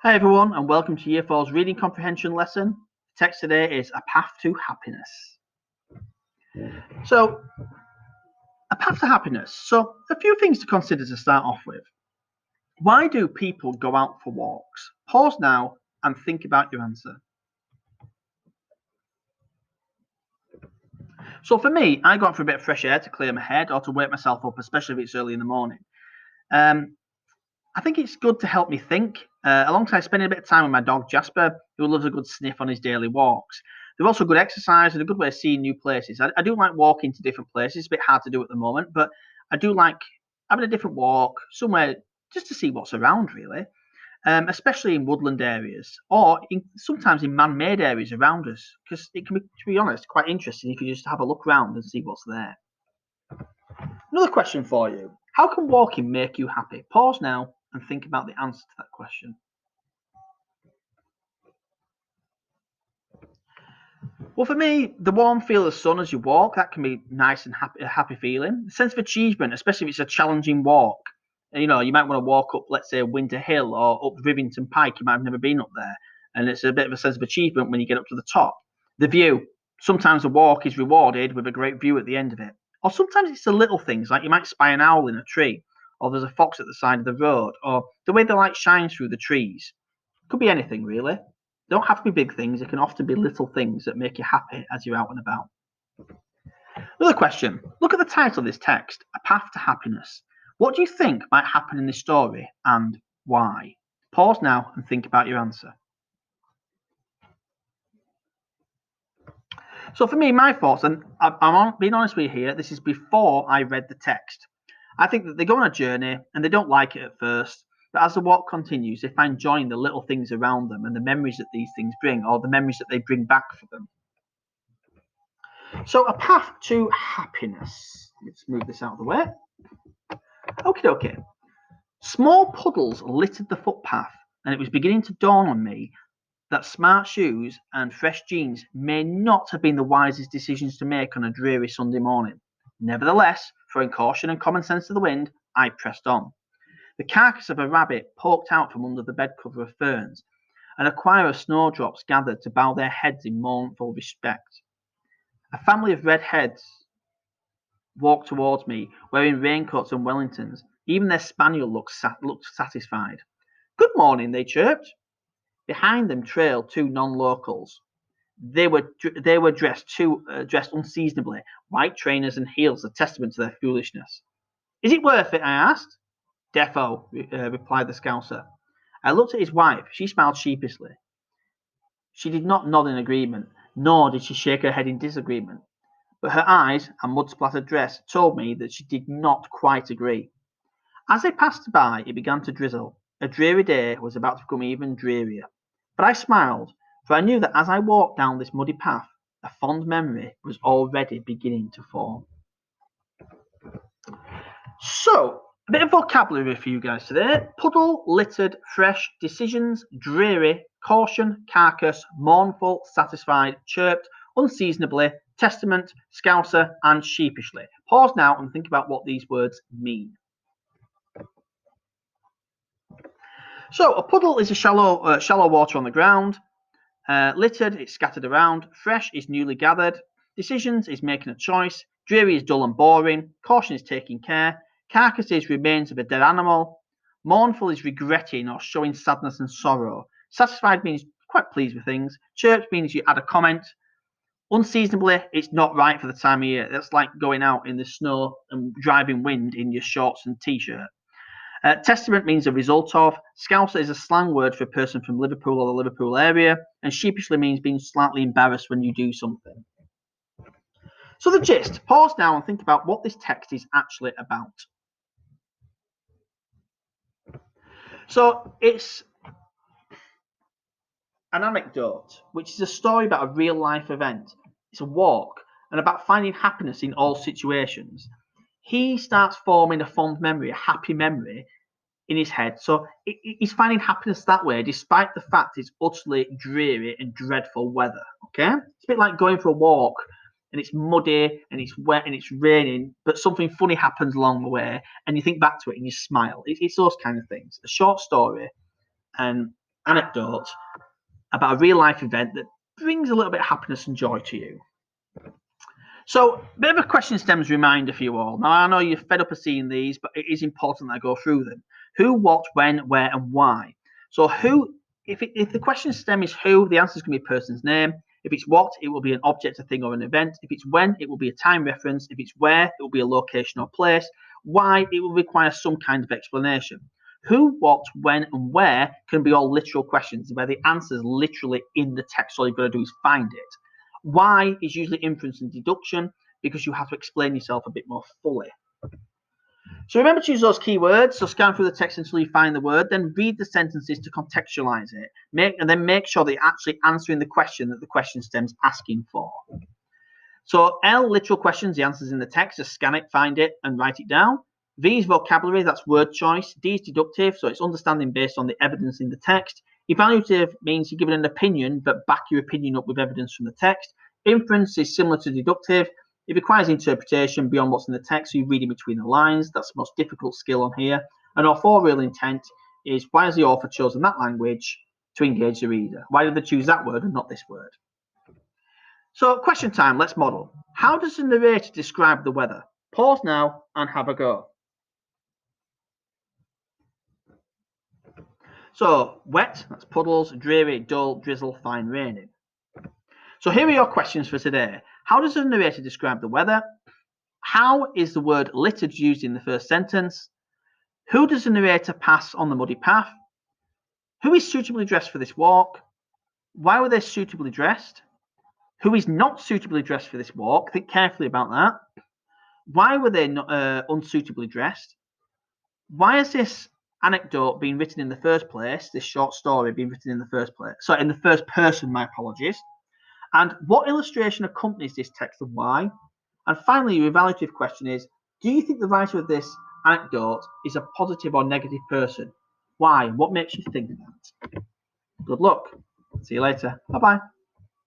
Hi everyone, and welcome to Year 4's reading comprehension lesson. The text today is A Path to Happiness. So, a path to happiness. So, a few things to consider to start off with. Why do people go out for walks? Pause now and think about your answer. So, for me, I go out for a bit of fresh air to clear my head or to wake myself up, especially if it's early in the morning. I think it's good to help me think, alongside spending a bit of time with my dog Jasper, who loves a good sniff on his daily walks. They're also good exercise and a good way of seeing new places. I do like walking to different places. It's a bit hard to do at the moment, but I do like having a different walk somewhere just to see what's around, really, especially in woodland areas or sometimes in man-made areas around us, because it can be, to be honest, quite interesting if you just have a look around and see what's there. Another question for you. How can walking make you happy? Pause now and think about the answer to that question. Well, for me, the warm feel of the sun as you walk, that can be nice and happy, a happy feeling. The sense of achievement, especially if it's a challenging walk. You know, you might want to walk up, let's say, Winter Hill or up Rivington Pike. You might have never been up there. And it's a bit of a sense of achievement when you get up to the top. The view. Sometimes the walk is rewarded with a great view at the end of it. Or sometimes it's the little things, like you might spy an owl in a tree, or there's a fox at the side of the road, or the way the light shines through the trees. Could be anything, really. They don't have to be big things. It can often be little things that make you happy as you're out and about. Another question. Look at the title of this text, A Path to Happiness. What do you think might happen in this story and why? Pause now and think about your answer. So for me, my thoughts, and I'm being honest with you here, this is before I read the text. I think that they go on a journey and they don't like it at first, but as the walk continues, they find joy in the little things around them and the memories that these things bring, or the memories that they bring back for them. So, a path to happiness. Let's move this out of the way. Okay. Small puddles littered the footpath, and it was beginning to dawn on me that smart shoes and fresh jeans may not have been the wisest decisions to make on a dreary Sunday morning. Nevertheless, throwing caution and common sense to the wind, I pressed on. The carcass of a rabbit poked out from under the bedcover of ferns, and a choir of snowdrops gathered to bow their heads in mournful respect. A family of red heads walked towards me, wearing raincoats and Wellingtons. Even their spaniel looked satisfied. "Good morning," they chirped. Behind them trailed two non-locals. They were dressed unseasonably, white trainers and heels, a testament to their foolishness. "Is it worth it?" I asked. "Defo," replied the Scouser. I looked at his wife. She smiled sheepishly. She did not nod in agreement, nor did she shake her head in disagreement. But her eyes and mud-splattered dress told me that she did not quite agree. As they passed by, it began to drizzle. A dreary day was about to become even drearier. But I smiled, for I knew that as I walked down this muddy path, a fond memory was already beginning to form. So, a bit of vocabulary for you guys today. Puddle, littered, fresh, decisions, dreary, caution, carcass, mournful, satisfied, chirped, unseasonably, testament, scouser, and sheepishly. Pause now and think about what these words mean. So, a puddle is a shallow water on the ground. Littered, it's scattered around. Fresh is newly gathered. Decisions is making a choice. Dreary is dull and boring. Caution is taking care. Carcass is remains of a dead animal. Mournful is regretting or showing sadness and sorrow. Satisfied means quite pleased with things. Chirped means you add a comment. Unseasonably, it's not right for the time of year. That's like going out in the snow and driving wind in your shorts and t-shirt. Testament means a result of. Scouser is a slang word for a person from Liverpool or the Liverpool area, and sheepishly means being slightly embarrassed when you do something. So the gist, pause now and think about what this text is actually about. So it's an anecdote, which is a story about a real life event. It's a walk, and about finding happiness in all situations. He starts forming a fond memory, a happy memory, in his head. So he's finding happiness that way, despite the fact it's utterly dreary and dreadful weather. Okay? It's a bit like going for a walk and it's muddy and it's wet and it's raining, but something funny happens along the way and you think back to it and you smile. It's those kind of things. A short story, and anecdote about a real life event that brings a little bit of happiness and joy to you. So, a bit of a question stems reminder for you all. Now, I know you're fed up of seeing these, but it is important that I go through them. Who, what, when, where, and why. So, who, if the question stem is who, the answer is going to be a person's name. If it's what, it will be an object, a thing, or an event. If it's when, it will be a time reference. If it's where, it will be a location or place. Why, it will require some kind of explanation. Who, what, when, and where can be all literal questions where the answer is literally in the text. All you've got to do is find it. Why is usually inference and deduction because you have to explain yourself a bit more fully. So remember to use those keywords. So scan through the text until you find the word, then read the sentences to contextualize it. And then make sure that you're actually answering the question that the question stem's asking for. So L, literal questions, the answer's in the text. Just scan it, find it, and write it down. V is vocabulary, that's word choice. D is deductive, so it's understanding based on the evidence in the text. Evaluative means you're giving an opinion, but back your opinion up with evidence from the text. Inference is similar to deductive. It requires interpretation beyond what's in the text, so you're reading between the lines. That's the most difficult skill on here. And authorial intent is why has the author chosen that language to engage the reader? Why did they choose that word and not this word? So question time, let's model. How does the narrator describe the weather? Pause now and have a go. So, wet, that's puddles, dreary, dull, drizzle, fine, raining. So here are your questions for today. How does the narrator describe the weather? How is the word littered used in the first sentence? Who does the narrator pass on the muddy path? Who is suitably dressed for this walk? Why were they suitably dressed? Who is not suitably dressed for this walk? Think carefully about that. Why were they not, unsuitably dressed? Why has this anecdote been written in the first place, this short story being written in the first place? Sorry, in the first person, my apologies. And what illustration accompanies this text and why? And finally, your evaluative question is, do you think the writer of this anecdote is a positive or negative person? Why? What makes you think that? Good luck. See you later. Bye-bye.